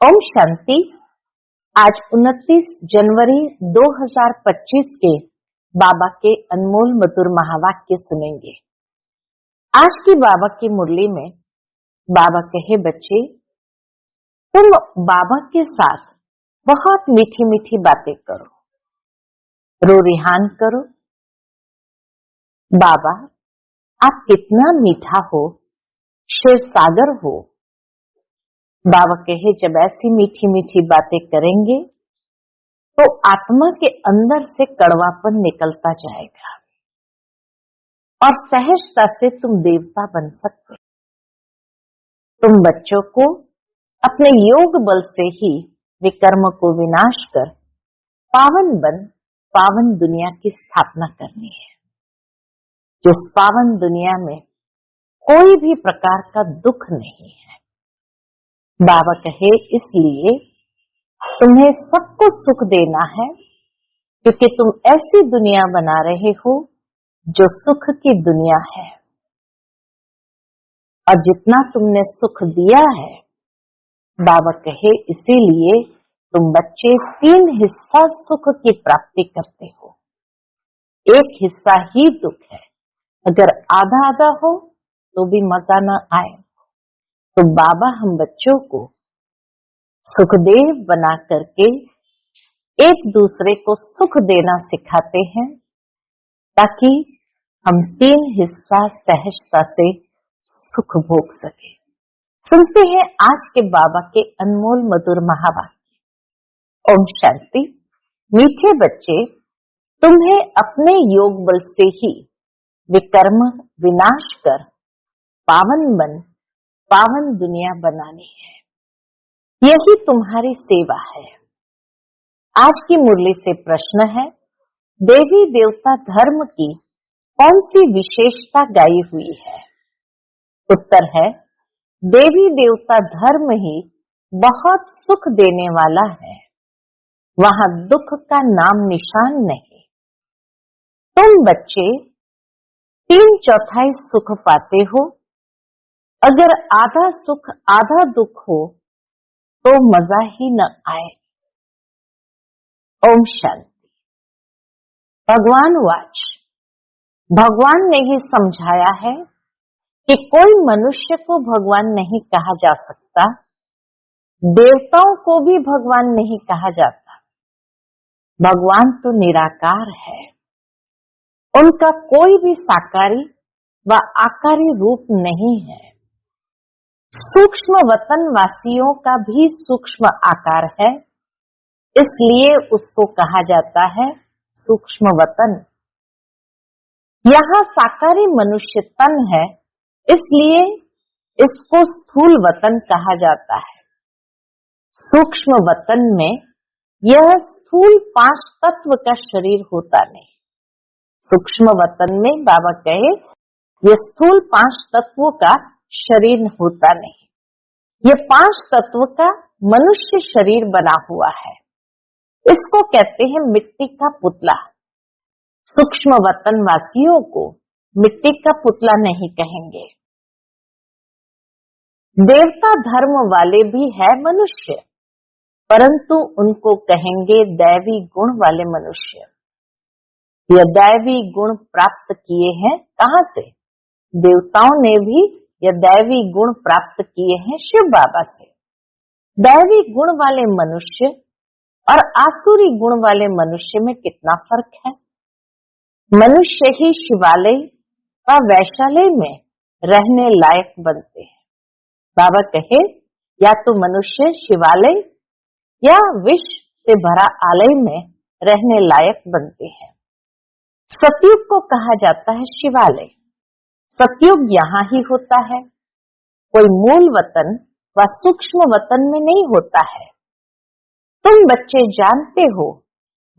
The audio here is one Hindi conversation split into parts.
ओम शांति। आज 29 जनवरी 2025 के बाबा के अनमोल मधुर महावाक्य सुनेंगे। आज की बाबा की मुरली में बाबा कहे, बच्चे तुम बाबा के साथ बहुत मीठी मीठी बातें करो, रो रिहान करो। बाबा आप कितना मीठा हो, क्षीर सागर हो। बाबा कहे, जब ऐसी मीठी मीठी बातें करेंगे तो आत्मा के अंदर से कड़वापन निकलता जाएगा और सहजता से तुम देवता बन सकते। तुम बच्चों को अपने योग बल से ही विकर्म को विनाश कर पावन बन पावन दुनिया की स्थापना करनी है, जिस पावन दुनिया में कोई भी प्रकार का दुख नहीं है। बाबा कहे, इसलिए तुम्हें सबको सुख देना है, क्योंकि तुम ऐसी दुनिया बना रहे हो जो सुख की दुनिया है। और जितना तुमने सुख दिया है, बाबा कहे, इसीलिए तुम बच्चे 3 हिस्सा सुख की प्राप्ति करते हो। एक हिस्सा ही दुख है। अगर आधा आधा हो तो भी मजा न आए। तो बाबा हम बच्चों को सुखदेव बना करके एक दूसरे को सुख देना सिखाते हैं, ताकि हम 3 हिस्सा सहजता से सुख भोग सके। सुनते हैं आज के बाबा के अनमोल मधुर महावाक्य। ओम शांति। मीठे बच्चे, तुम्हें अपने योग बल से ही विकर्म विनाश कर पावन बन पावन दुनिया बनानी है। यही तुम्हारी सेवा है। आज की मुरली से प्रश्न है, देवी देवता धर्म की कौन सी विशेषता गाई हुई है? उत्तर है, देवी देवता धर्म ही बहुत सुख देने वाला है। वहां दुख का नाम निशान नहीं। तुम बच्चे 3/4 सुख पाते हो। अगर आधा सुख आधा दुख हो तो मजा ही न आए। ओम शांति। भगवान वाच। भगवान ने ही समझाया है कि कोई मनुष्य को भगवान नहीं कहा जा सकता, देवताओं को भी भगवान नहीं कहा जाता। भगवान तो निराकार है। उनका कोई भी साकारी व आकारी रूप नहीं है। सूक्ष्म वतन वासियों का भी सूक्ष्म आकार है, इसलिए उसको कहा जाता है सूक्ष्म वतन। यहाँ साकारी मनुष्य तन है, इसलिए इसको स्थूल वतन कहा जाता है। सूक्ष्म वतन में यह स्थूल 5 तत्व का शरीर होता नहीं। सूक्ष्म वतन में बाबा कहे, यह स्थूल 5 तत्वों का शरीर होता नहीं। ये 5 तत्व का मनुष्य शरीर बना हुआ है। इसको कहते हैं मिट्टी का पुतला। सूक्ष्म वतन वासियों को मिट्टी का पुतला नहीं कहेंगे। देवता धर्म वाले भी है मनुष्य, परंतु उनको कहेंगे दैवी गुण वाले मनुष्य। यह दैवी गुण प्राप्त किए हैं कहां से? देवताओं ने भी यह दैवी गुण प्राप्त किए हैं शिव बाबा से। दैवी गुण वाले मनुष्य और आसुरी गुण वाले मनुष्य में कितना फर्क है। मनुष्य ही शिवालय व वैशालय में रहने लायक बनते हैं। बाबा कहे, या तो मनुष्य शिवालय या विष से भरा आलय में रहने लायक बनते हैं। सतयुग को कहा जाता है शिवालय। सतयुग यहाँ ही होता है, कोई मूल वतन व सूक्ष्म वतन में नहीं होता है। तुम बच्चे जानते हो,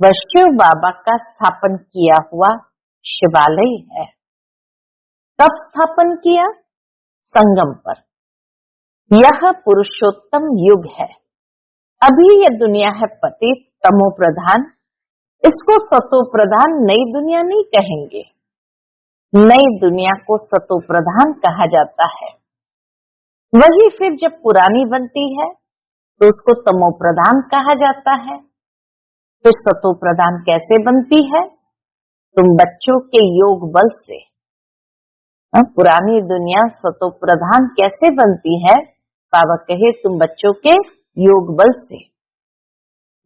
वह शिव बाबा का स्थापन किया हुआ शिवालय है। कब स्थापन किया? संगम पर। यह पुरुषोत्तम युग है। अभी यह दुनिया है पतित तमो प्रधान। इसको सतो प्रधान नई दुनिया नहीं कहेंगे। नई दुनिया को सतो प्रधान कहा जाता है। वही फिर जब पुरानी बनती है तो उसको तमो प्रधान कहा जाता है। फिर सतो प्रधान कैसे बनती है? तुम बच्चों के योग बल से। पुरानी दुनिया सतो प्रधान कैसे बनती है? बाबा कहे तुम बच्चों के योग बल से।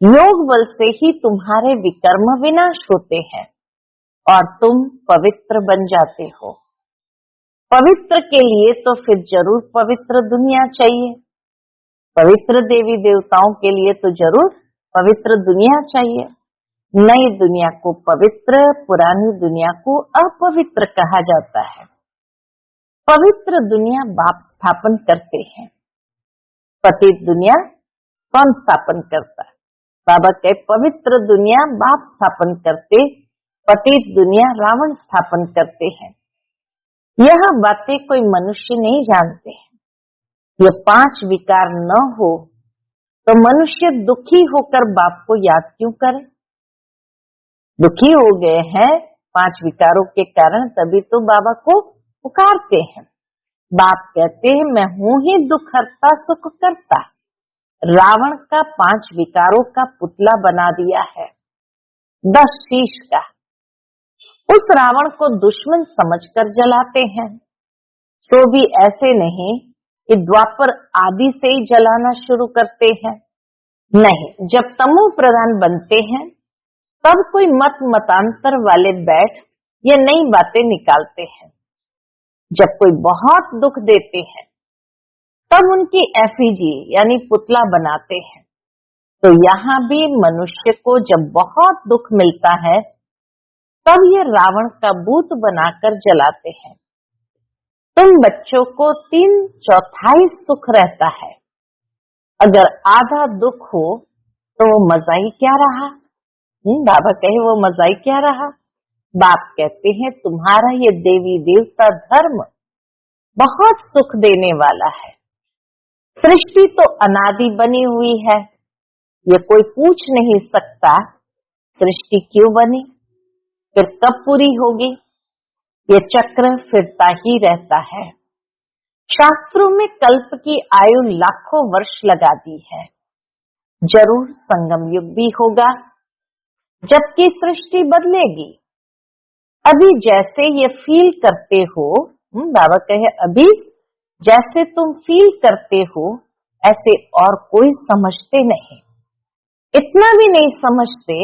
योग बल से ही तुम्हारे विकर्म विनाश होते हैं और तुम पवित्र बन जाते हो। पवित्र के लिए तो फिर जरूर पवित्र दुनिया चाहिए। पवित्र देवी देवताओं के लिए तो जरूर पवित्र दुनिया चाहिए। नई दुनिया को पवित्र, पुरानी दुनिया को अपवित्र कहा जाता है। पवित्र दुनिया बाप स्थापन करते हैं, पतित दुनिया कौन स्थापन करता है? बाबा कहे पवित्र दुनिया बाप स्थापन करते, पतित दुनिया रावण स्थापन करते हैं। यह बातें कोई मनुष्य नहीं जानते हैं। ये 5 विकार न हो तो मनुष्य दुखी होकर बाप को याद क्यों करे? दुखी हो गए हैं 5 विकारों के कारण, तभी तो बाबा को पुकारते हैं। बाप कहते हैं मैं हूं ही दुख हरता सुख करता। रावण का 5 विकारों का पुतला बना दिया है, 10 शीश का। उस रावण को दुश्मन समझकर जलाते हैं। सो भी ऐसे नहीं कि द्वापर आदि से ही जलाना शुरू करते हैं। नहीं, जब तमो प्रधान बनते हैं तब कोई मत मतांतर वाले बैठ ये नई बातें निकालते हैं। जब कोई बहुत दुख देते हैं तब उनकी एफिजी यानी पुतला बनाते हैं। तो यहाँ भी मनुष्य को जब बहुत दुख मिलता है तब ये रावण का भूत बनाकर जलाते हैं। तुम बच्चों को 3/4 सुख रहता है। अगर आधा दुख हो तो वो मजा ही क्या रहा? बाबा कहे वो मजा ही क्या रहा? बाप कहते हैं तुम्हारा ये देवी देवता धर्म बहुत सुख देने वाला है। सृष्टि तो अनादि बनी हुई है, ये कोई पूछ नहीं सकता सृष्टि क्यों बनी, फिर कब पूरी होगी। ये चक्र फिरता ही रहता है। शास्त्रों में कल्प की आयु लाखों वर्ष लगा दी है। जरूर संगम युग भी होगा जबकि सृष्टि बदलेगी। अभी जैसे ये फील करते हो, बाबा कहे अभी जैसे तुम फील करते हो ऐसे और कोई समझते नहीं। इतना भी नहीं समझते,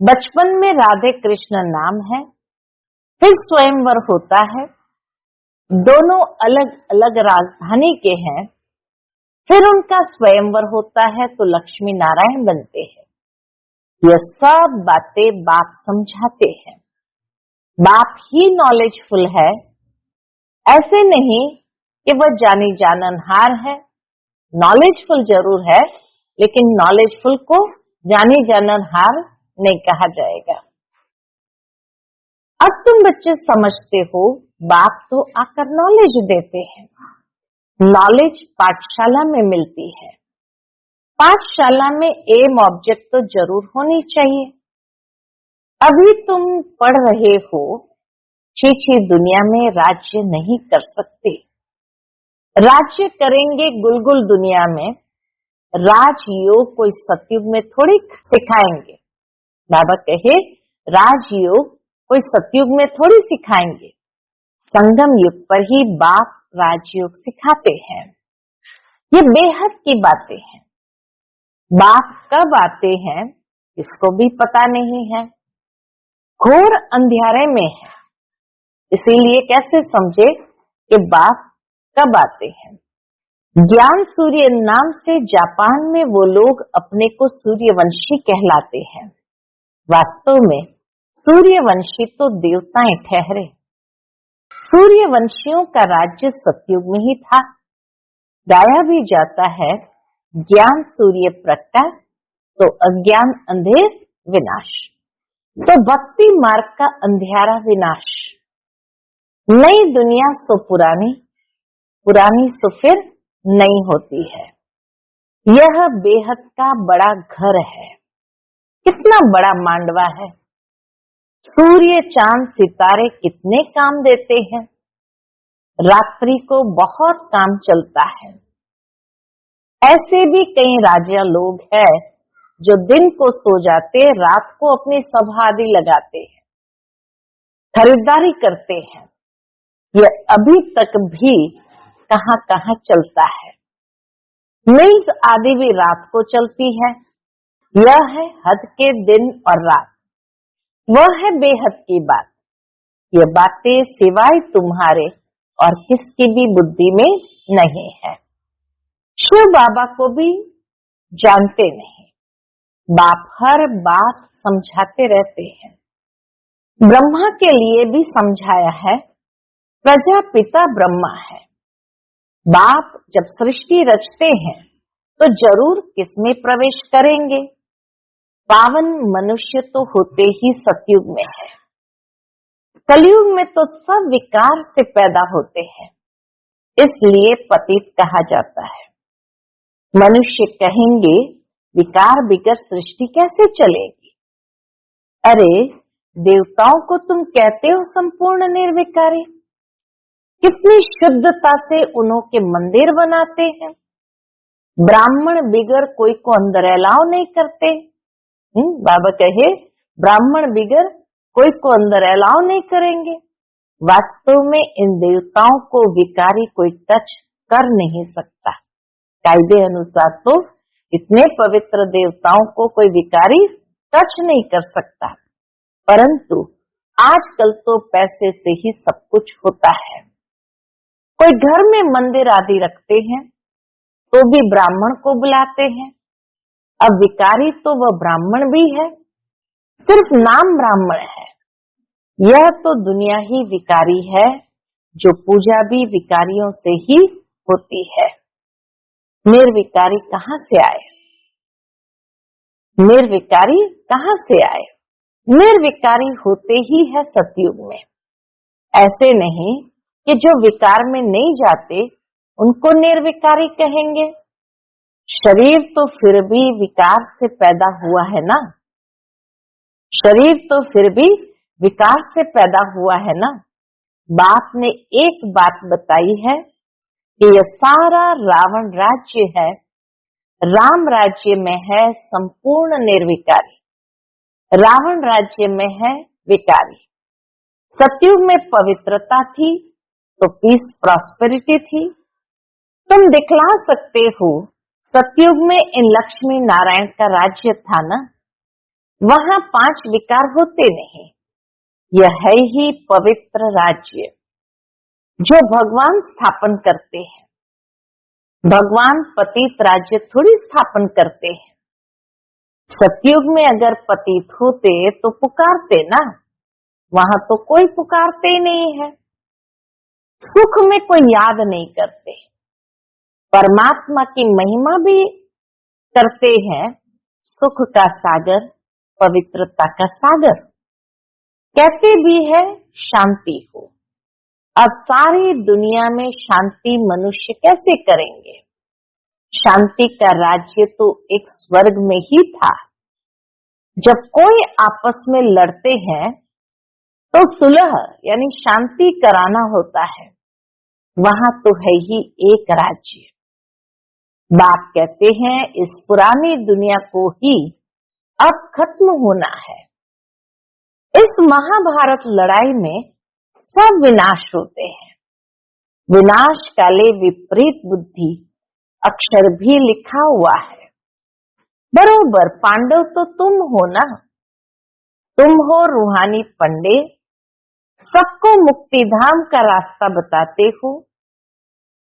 बचपन में राधे कृष्ण नाम है, फिर स्वयंवर होता है, दोनों अलग अलग राजधानी के हैं, फिर उनका स्वयंवर होता है तो लक्ष्मी नारायण बनते हैं। यह सब बातें बाप समझाते हैं। बाप ही नॉलेजफुल है, ऐसे नहीं कि वह जानी जाननहार है। नॉलेजफुल जरूर है लेकिन नॉलेजफुल को जानी जाननहार नहीं कहा जाएगा। अब तुम बच्चे समझते हो बाप तो आकर नॉलेज देते हैं। नॉलेज पाठशाला में मिलती है। पाठशाला में एम ऑब्जेक्ट तो जरूर होनी चाहिए। अभी तुम पढ़ रहे हो, छीछी दुनिया में राज्य नहीं कर सकते। राज्य करेंगे गुलगुल दुनिया में। राजयोग कोई सतयुग में थोड़ी सिखाएंगे। बाबा कहे राजयोग कोई सतयुग में थोड़ी सिखाएंगे। संगम युग पर ही बाप राजयोग सिखाते हैं। ये बेहद की बातें हैं। बाप कब आते हैं इसको भी पता नहीं है। घोर अंधियारे में है, इसीलिए कैसे समझे कि बाप कब आते हैं। ज्ञान सूर्य नाम से जापान में वो लोग अपने को सूर्यवंशी कहलाते हैं। वास्तव में सूर्यवंशी तो देवताएं ठहरे। सूर्यवंशियों का राज्य सतयुग में ही था। गाया भी जाता है ज्ञान सूर्य प्रकाश तो अज्ञान अंधेर विनाश। तो भक्ति मार्ग का अंधियारा विनाश। नई दुनिया तो पुरानी, पुरानी सो फिर नई होती है। यह बेहद का बड़ा घर है। कितना बड़ा मांडवा है। सूर्य चांद सितारे कितने काम देते हैं। रात्रि को बहुत काम चलता है। ऐसे भी कई राजा लोग हैं जो दिन को सो जाते, रात को अपनी सभा आदि लगाते हैं, खरीदारी करते हैं। यह अभी तक भी कहां कहां चलता है। मिल्स आदि भी रात को चलती है। यह है हद के दिन और रात। वह है बेहद की बात। ये बातें सिवाय तुम्हारे और किसकी भी बुद्धि में नहीं है। शिव बाबा को भी जानते नहीं। बाप हर बात समझाते रहते हैं। ब्रह्मा के लिए भी समझाया है। प्रजापिता ब्रह्मा है। बाप जब सृष्टि रचते हैं तो जरूर किसमें प्रवेश करेंगे। पावन मनुष्य तो होते ही सतयुग में है। कलयुग में तो सब विकार से पैदा होते हैं, इसलिए पतित कहा जाता है। मनुष्य कहेंगे विकार बिगर सृष्टि कैसे चलेगी। अरे देवताओं को तुम कहते हो संपूर्ण निर्विकारी। कितनी शुद्धता से उन्हों के मंदिर बनाते हैं। ब्राह्मण बिगर कोई को अंदर अलाव नहीं करते। बाबा कहे ब्राह्मण बिगर कोई को अंदर अलाव नहीं करेंगे। वास्तव में इन देवताओं को विकारी कोई टच कर नहीं सकता। कायदे अनुसार तो इतने पवित्र देवताओं को कोई विकारी टच नहीं कर सकता, परंतु आजकल तो पैसे से ही सब कुछ होता है। कोई घर में मंदिर आदि रखते हैं तो भी ब्राह्मण को बुलाते हैं। अब विकारी तो वह ब्राह्मण भी है, सिर्फ नाम ब्राह्मण है। यह तो दुनिया ही विकारी है, जो पूजा भी विकारियों से ही होती है। निर्विकारी कहां से आए? निर्विकारी कहां से आए? निर्विकारी होते ही है सतयुग में। ऐसे नहीं कि जो विकार में नहीं जाते उनको निर्विकारी कहेंगे। शरीर तो फिर भी विकार से पैदा हुआ है ना। शरीर तो फिर भी विकार से पैदा हुआ है ना। बाप ने एक बात बताई है कि यह सारा रावण राज्य है, राम राज्य में है संपूर्ण निर्विकारी। रावण राज्य में है विकारी। सतयुग में पवित्रता थी तो पीस प्रॉस्पेरिटी थी। तुम दिखला सकते हो सतयुग में इन लक्ष्मी नारायण का राज्य था ना, वहां 5 विकार होते नहीं। यह है ही पवित्र राज्य जो भगवान स्थापन करते हैं। भगवान पतित राज्य थोड़ी स्थापन करते हैं। सतयुग में अगर पतित होते तो पुकारते ना, वहां तो कोई पुकारते ही नहीं है। सुख में कोई याद नहीं करते। परमात्मा की महिमा भी करते हैं। सुख का सागर, पवित्रता का सागर। कहते भी है शांति हो। अब सारी दुनिया में शांति मनुष्य कैसे करेंगे? शांति का राज्य तो एक स्वर्ग में ही था। जब कोई आपस में लड़ते हैं तो सुलह यानी शांति कराना होता है। वहां तो है ही एक राज्य। बाप कहते हैं इस पुरानी दुनिया को ही अब खत्म होना है। इस महाभारत लड़ाई में सब विनाश होते हैं। विनाश काले विपरीत बुद्धि अक्षर भी लिखा हुआ है। बरोबर पांडव तो तुम हो ना। तुम हो रूहानी पंडित, सबको मुक्ति धाम का रास्ता बताते हो।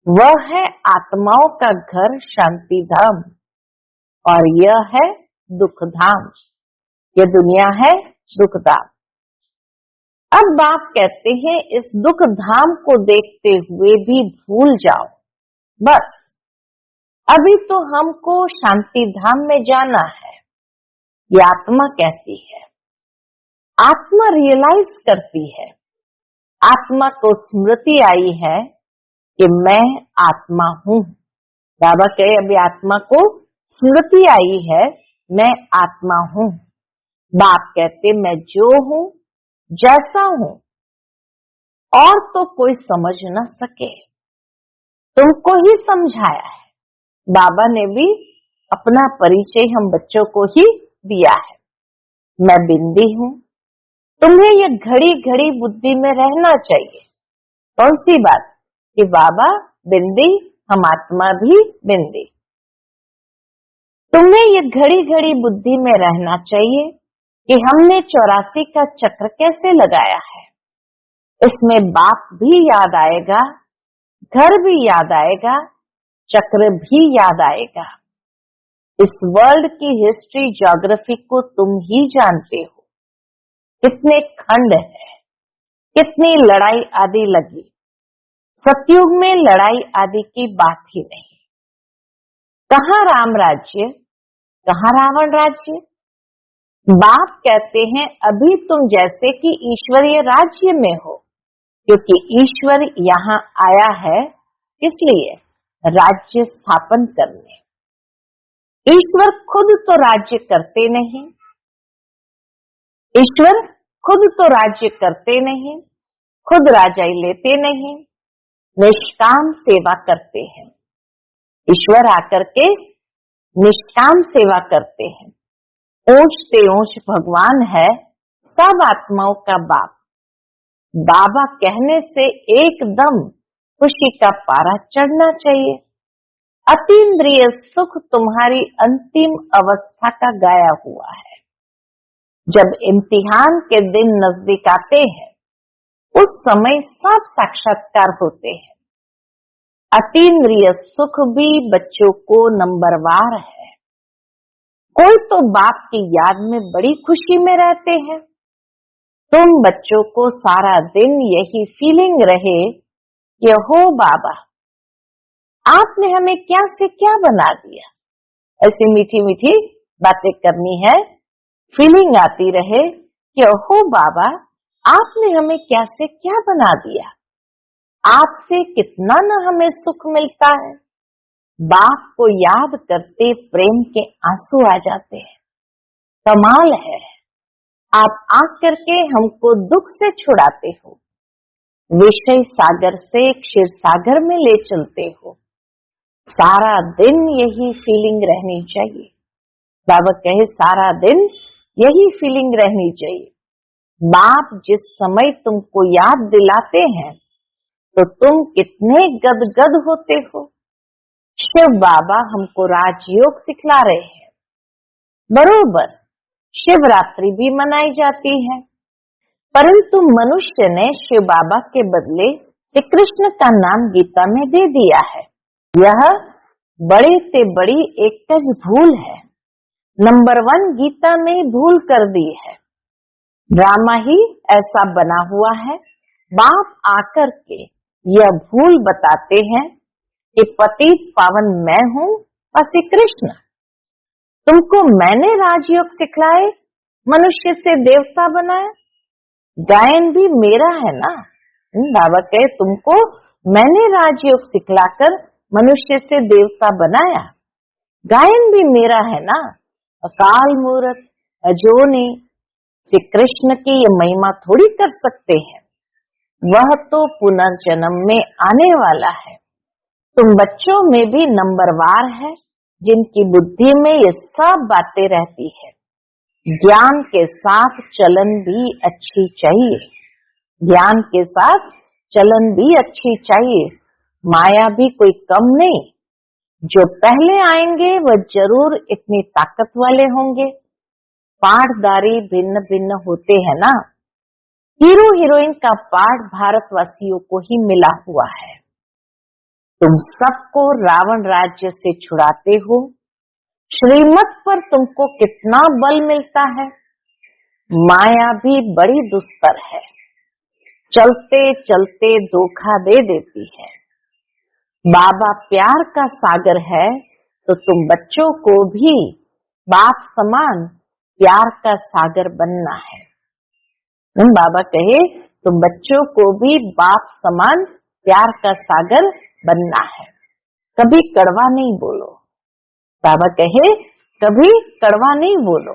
वह है आत्माओं का घर शांति धाम और यह है दुख धाम। यह दुनिया है दुख धाम। अब बाप कहते हैं इस दुख धाम को देखते हुए भी भूल जाओ। बस अभी तो हमको शांति धाम में जाना है। ये आत्मा कहती है। आत्मा रियलाइज करती है। आत्मा को स्मृति आई है कि मैं आत्मा हूं। बाबा कहे अभी आत्मा को स्मृति आई है, मैं आत्मा हूं। बाप कहते मैं जो हूं, जैसा हूं, और तो कोई समझ न सके। तुमको ही समझाया है। बाबा ने भी अपना परिचय हम बच्चों को ही दिया है। मैं बिंदी हूँ। तुम्हें ये घड़ी घड़ी बुद्धि में रहना चाहिए। कौन सी बात कि बाबा बिंदी, हम आत्मा भी बिंदी। तुम्हें ये घड़ी घड़ी बुद्धि में रहना चाहिए कि हमने 84 का चक्र कैसे लगाया है। इसमें बाप भी याद आएगा, घर भी याद आएगा, चक्र भी याद आएगा। इस वर्ल्ड की हिस्ट्री ज्योग्राफी को तुम ही जानते हो। कितने खंड है, कितनी लड़ाई आदि लगी। सतयुग में लड़ाई आदि की बात ही नहीं। कहाँ राम राज्य, कहाँ रावण राज्य। बाप कहते हैं अभी तुम जैसे कि ईश्वरीय राज्य में हो, क्योंकि ईश्वर यहाँ आया है इसलिए राज्य स्थापन करने। ईश्वर खुद तो राज्य करते नहीं, ईश्वर खुद तो राज्य करते नहीं, खुद राजाई लेते नहीं, निष्काम सेवा करते हैं। ईश्वर आकर के निष्काम सेवा करते हैं। ऊंच से ऊंच भगवान है, सब आत्माओं का बाप। बाबा कहने से एकदम खुशी का पारा चढ़ना चाहिए। अतीन्द्रिय सुख तुम्हारी अंतिम अवस्था का गाया हुआ है। जब इम्तिहान के दिन नजदीक आते हैं, उस समय सब साक्षात्कार होते हैं। अतीन्द्रिय सुख भी बच्चों को नंबरवार है। कोई तो बाप की याद में बड़ी खुशी में रहते हैं। तुम बच्चों को सारा दिन यही फीलिंग रहे कि हो बाबा, आपने हमें क्या से क्या बना दिया। ऐसी मीठी मीठी बातें करनी है। फीलिंग आती रहे कि हो बाबा, आपने हमें क्या से क्या बना दिया। आपसे कितना न हमें सुख मिलता है। बाप को याद करते प्रेम के आंसू आ जाते हैं। कमाल है, आप आकर के हमको दुख से छुड़ाते हो, विषय सागर से क्षीर सागर में ले चलते हो। सारा दिन यही फीलिंग रहनी चाहिए। बाबा कहे सारा दिन यही फीलिंग रहनी चाहिए। बाप जिस समय तुमको याद दिलाते हैं तो तुम कितने गदगद होते हो। शिव बाबा हमको राजयोग सिखला रहे हैं। बरोबर शिवरात्रि भी मनाई जाती है, परंतु मनुष्य ने शिव बाबा के बदले श्री कृष्ण का नाम गीता में दे दिया है। यह बड़े से बड़ी एक भूल है। नंबर 1 गीता में भूल कर दी है। ड्रामा ही ऐसा बना हुआ है। बाप आकर के यह भूल बताते हैं कि पतित पावन मैं हूँ और श्री कृष्ण। तुमको मैंने राजयोग सिखलाए, मनुष्य से देवता बनाया। गायन भी मेरा है ना। बाबा कहे तुमको मैंने राजयोग सिखलाकर मनुष्य से देवता बनाया। गायन भी मेरा है ना। अकाल मूर्त अजोनी श्री कृष्ण की ये महिमा थोड़ी कर सकते हैं। वह तो पुनर्जन्म में आने वाला है। तुम बच्चों में भी नंबरवार है, जिनकी बुद्धि में ये सब बातें रहती है। ज्ञान के साथ चलन भी अच्छी चाहिए। ज्ञान के साथ चलन भी अच्छी चाहिए। माया भी कोई कम नहीं। जो पहले आएंगे वह जरूर इतनी ताकत वाले होंगे। पाठदारी भिन्न भिन्न होते हैं ना। हीरो हीरोइन का पाठ भारतवासियों को ही मिला हुआ है। तुम सबको रावण राज्य से छुड़ाते हो। श्रीमत पर तुमको कितना बल मिलता है। माया भी बड़ी दुस्तर है, चलते चलते धोखा दे देती है। बाबा प्यार का सागर है, तो तुम बच्चों को भी बाप समान प्यार का सागर बनना है। बाबा कहे तुम बच्चों को भी बाप समान प्यार का सागर बनना है। कभी कड़वा नहीं बोलो। बाबा कहे कभी कड़वा नहीं बोलो।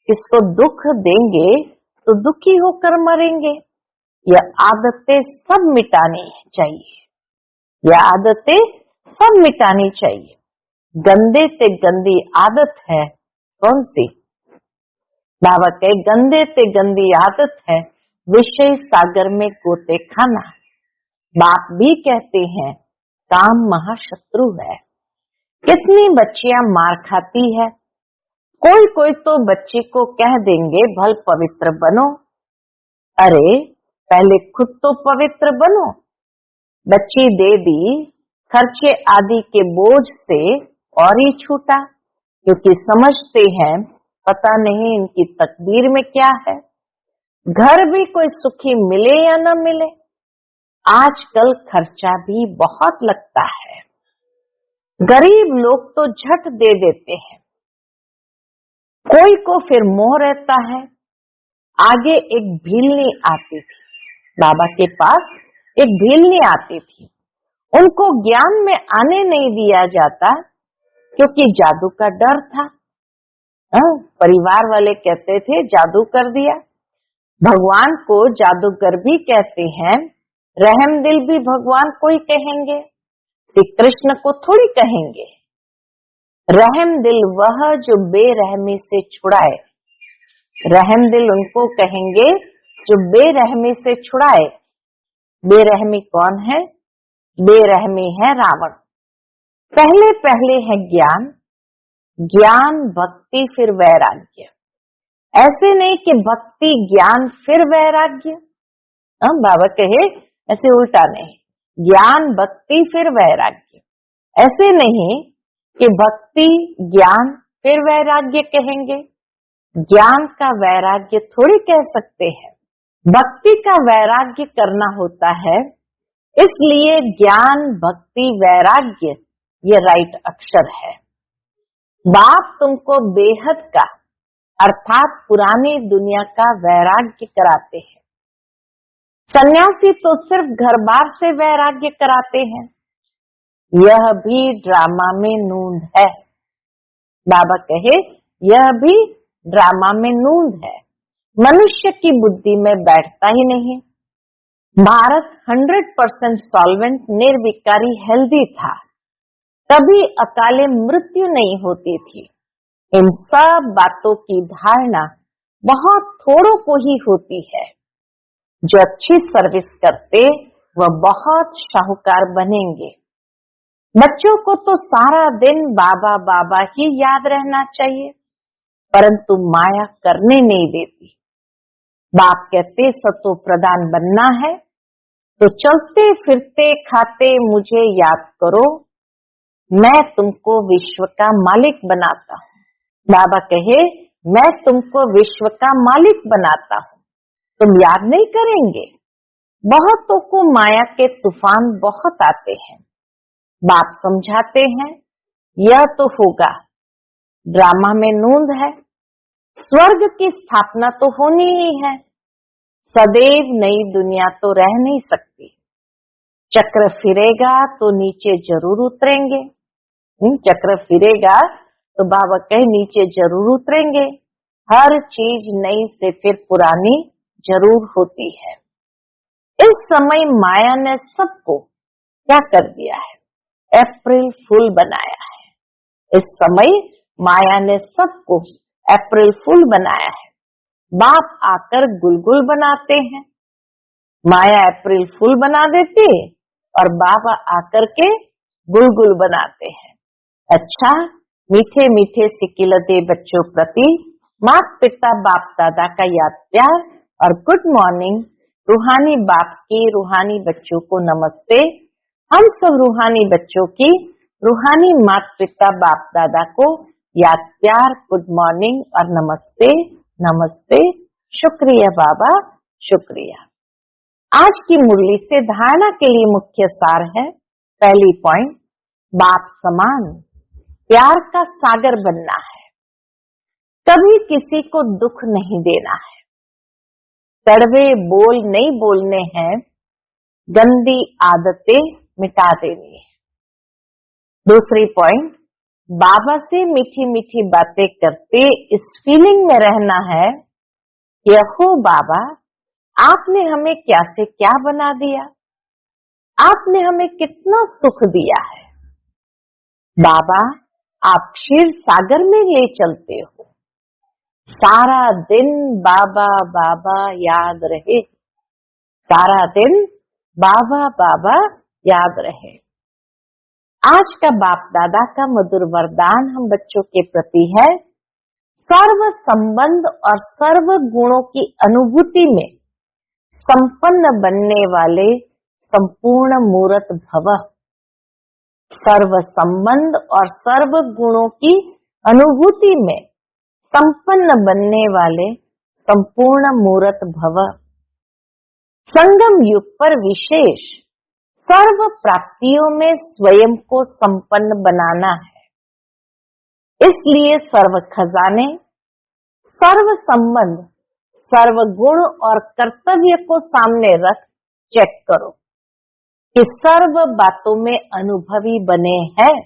किसको दुख देंगे तो दुखी होकर मरेंगे। यह आदतें सब मिटानी चाहिए। यह आदतें सब मिटानी चाहिए। गंदे से गंदी आदत है कौन सी? बाबा कहे गंदे से गंदी आदत है विषय सागर में गोते खाना। बाप भी कहते हैं काम महाशत्रु है। कितनी बच्चियां मार खाती है। कोई कोई तो बच्ची को कह देंगे भल पवित्र बनो। अरे पहले खुद तो पवित्र बनो। बच्ची दे दी, खर्चे आदि के बोझ से और ही छूटा, क्योंकि समझते हैं पता नहीं इनकी तकदीर में क्या है। घर भी कोई सुखी मिले या न मिले, आजकल खर्चा भी बहुत लगता है। गरीब लोग तो झट दे देते हैं। कोई को फिर मोह रहता है। आगे एक भीलनी आती थी, बाबा के पास एक भीलनी आती थी। उनको ज्ञान में आने नहीं दिया जाता क्योंकि जादू का डर था। परिवार वाले कहते थे जादू कर दिया। भगवान को जादूगर भी कहते हैं, रहम दिल भी भगवान को ही कहेंगे, श्री कृष्ण को थोड़ी कहेंगे। रहम दिल वह जो बेरहमी से छुड़ाए। रहम दिल उनको कहेंगे जो बेरहमी से छुड़ाए। बेरहमी कौन है? बेरहमी है रावण। पहले पहले है ज्ञान, ज्ञान भक्ति फिर वैराग्य। ऐसे नहीं कि भक्ति ज्ञान फिर वैराग्य। बाबा कहे ऐसे उल्टा नहीं, ज्ञान भक्ति फिर वैराग्य। ऐसे नहीं कि भक्ति ज्ञान फिर वैराग्य कहेंगे। ज्ञान का वैराग्य थोड़ी कह सकते हैं। भक्ति का वैराग्य करना होता है, इसलिए ज्ञान भक्ति वैराग्य ये राइट अक्षर है। बाप तुमको बेहद का अर्थात पुरानी दुनिया का वैराग्य कराते हैं। सन्यासी तो सिर्फ घर बार से वैराग्य कराते हैं। यह भी ड्रामा में नूंद है। बाबा कहे यह भी ड्रामा में नूंद है, मनुष्य की बुद्धि में बैठता ही नहीं। भारत 100% सॉल्वेंट निर्विकारी हेल्दी था, तभी अकाले मृत्यु नहीं होती थी। इन सब बातों की धारणा बहुत थोड़ों को ही होती है। जो अच्छी सर्विस करते वह बहुत शाहूकार बनेंगे। बच्चों को तो सारा दिन बाबा बाबा ही याद रहना चाहिए, परंतु माया करने नहीं देती। बाप कहते सतो प्रधान बनना है तो चलते फिरते खाते मुझे याद करो, मैं तुमको विश्व का मालिक बनाता हूँ। बाबा कहे मैं तुमको विश्व का मालिक बनाता हूँ, तुम याद नहीं करेंगे। बहुतों को माया के तूफान बहुत आते हैं। बाप समझाते हैं यह तो होगा, ड्रामा में नूंद है। स्वर्ग की स्थापना तो होनी ही है। सदैव नई दुनिया तो रह नहीं सकती। चक्र फिरेगा तो नीचे जरूर उतरेंगे। चक्र फिरेगा तो बाबा कहे नीचे जरूर उतरेंगे। हर चीज नई से फिर पुरानी जरूर होती है। इस समय माया ने सबको क्या कर दिया है? अप्रैल फूल बनाया है। इस समय माया ने सबको अप्रैल फूल बनाया है। बाप आकर गुलगुल बनाते हैं। माया अप्रैल फूल बना देती और बाबा आकर के गुलगुल बनाते हैं। अच्छा, मीठे मीठे सिकिलते बच्चों प्रति माता पिता बाप दादा का याद प्यार और गुड मॉर्निंग। रूहानी बाप की रूहानी बच्चों को नमस्ते। हम सब रूहानी बच्चों की रूहानी माता पिता बाप दादा को याद प्यार, गुड मॉर्निंग और नमस्ते नमस्ते। शुक्रिया बाबा, शुक्रिया। आज की मुरली से धारणा के लिए मुख्य सार है। पहली पॉइंट, बाप समान प्यार का सागर बनना है। कभी किसी को दुख नहीं देना है। कड़वे बोल नहीं बोलने हैं। गंदी आदतें मिटा देनी है। दूसरी पॉइंट, बाबा से मीठी मीठी बातें करते इस फीलिंग में रहना है कि हो बाबा, आपने हमें क्या से क्या बना दिया, आपने हमें कितना सुख दिया है। बाबा आप क्षीर सागर में ले चलते हो। सारा दिन बाबा बाबा याद रहे, सारा दिन बाबा बाबा याद रहे। आज का बाप दादा का मधुर वरदान हम बच्चों के प्रति है, सर्व संबंध और सर्व गुणों की अनुभूति में संपन्न बनने वाले संपूर्ण मूर्त भव। सर्व संबंध और सर्व गुणों की अनुभूति में संपन्न बनने वाले संपूर्ण मूर्त भव। संगम युग पर विशेष सर्व प्राप्तियों में स्वयं को संपन्न बनाना है। इसलिए सर्व खजाने, सर्व संबंध, सर्व गुण और कर्तव्य को सामने रख चेक करो कि सर्व बातों में अनुभवी बने हैं।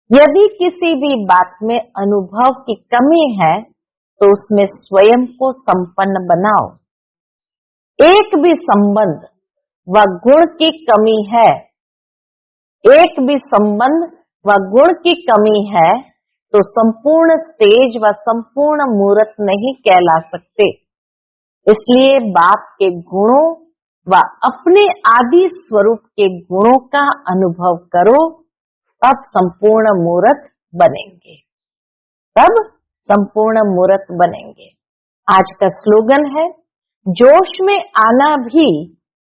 यदि किसी भी बात में अनुभव की कमी है तो उसमें स्वयं को संपन्न बनाओ। एक भी संबंध व गुण की कमी है, एक भी संबंध व गुण की कमी है तो संपूर्ण स्टेज व संपूर्ण मूर्त नहीं कहला सकते। इसलिए बाप के गुणों व अपने आदि स्वरूप के गुणों का अनुभव करो, तब संपूर्ण मूर्त बनेंगे, तब संपूर्ण मूर्त बनेंगे। आज का स्लोगन है, जोश में आना भी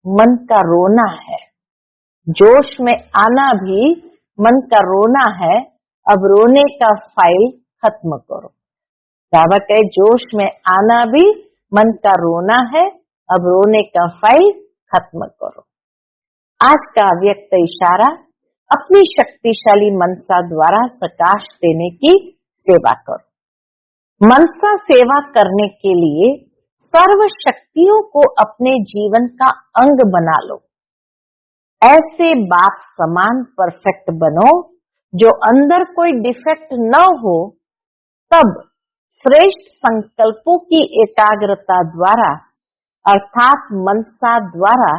मन का रोना है। जोश में आना भी मन का रोना है, अब रोने का फाइल खत्म करो। बाबा कहे जोश में आना भी मन का रोना है, अब रोने का फाइल खत्म करो। आज का व्यक्त इशारा, अपनी शक्तिशाली मनसा द्वारा प्रकाश देने की सेवा करो। मनसा सेवा करने के लिए सर्व शक्तियों को अपने जीवन का अंग बना लो। ऐसे बाप समान परफेक्ट बनो जो अंदर कोई डिफेक्ट न हो। तब श्रेष्ठ संकल्पों की एकाग्रता द्वारा अर्थात मनसा द्वारा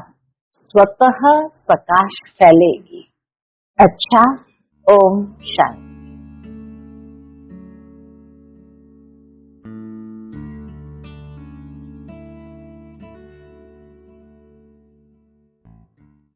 स्वतः प्रकाश फैलेगी। अच्छा, ओम शांति।